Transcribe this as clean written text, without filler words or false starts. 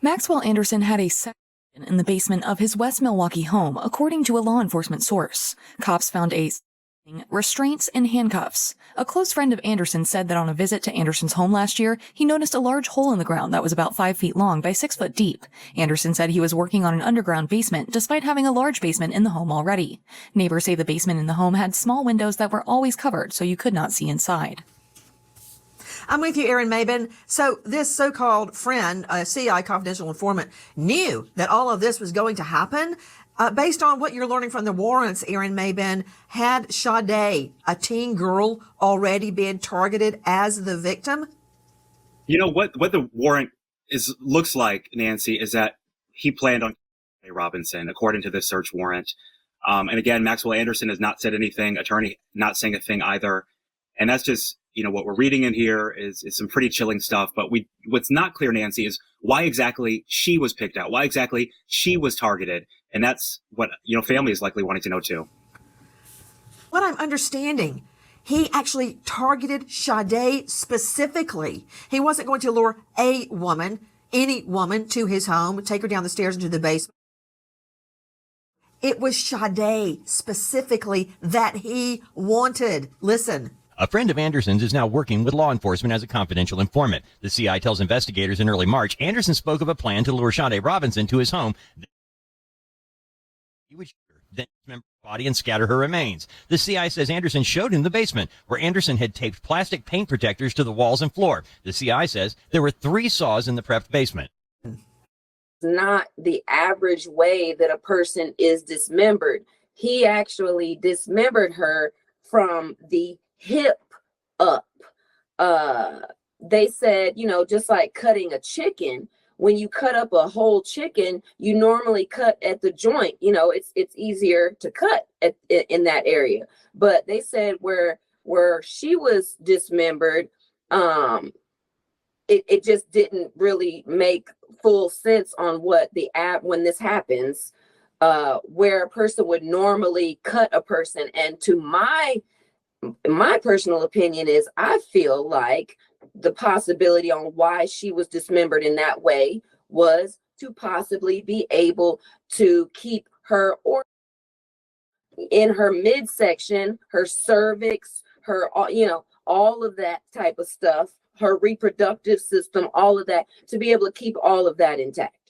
Maxwell Anderson had a sex in the basement of his West Milwaukee home, according to a law enforcement source. Cops found restraints and handcuffs. A close friend of Anderson said that on a visit to Anderson's home last year, he noticed a large hole in the ground that was about 5 feet long by 6 foot deep. Anderson said he was working on an underground basement despite having a large basement in the home already. Neighbors say the basement in the home had small windows that were always covered so you could not see inside. I'm with you, Erin Mabin. So this so-called friend, a CI confidential informant, knew that all of this was going to happen. Based on what you're learning from the warrants, Erin Mabin, had Sade, a teen girl, already been targeted as the victim? You know what the warrant looks like, Nancy, is that he planned on Robinson, according to this search warrant. And again, Maxwell Anderson has not said anything. Attorney not saying a thing either. And that's just, what we're reading in here is some pretty chilling stuff. But what's not clear, Nancy, is why exactly she was picked out, why exactly she was targeted. And that's what, family is likely wanting to know too. What I'm understanding, he actually targeted Sade specifically. He wasn't going to lure a woman, any woman, to his home, take her down the stairs into the basement. It was Sade specifically that he wanted. Listen. A friend of Anderson's is now working with law enforcement as a confidential informant. The CI tells investigators in early March, Anderson spoke of a plan to lure Sade Robinson to his home. He would then dismember her body and scatter her remains. The CI says Anderson showed him the basement, where Anderson had taped plastic paint protectors to the walls and floor. The CI says there were 3 saws in the prepped basement. Not the average way that a person is dismembered. He actually dismembered her from the hip up. They said, just like cutting a chicken, when you cut up a whole chicken, you normally cut at the joint. It's easier to cut in that area. But they said where she was dismembered, it just didn't really make full sense on what when this happens, where a person would normally cut a person. And to my personal opinion is, I feel like the possibility on why she was dismembered in that way was to possibly be able to keep her in her midsection, her cervix, her, all of that type of stuff, her reproductive system, all of that, to be able to keep all of that intact.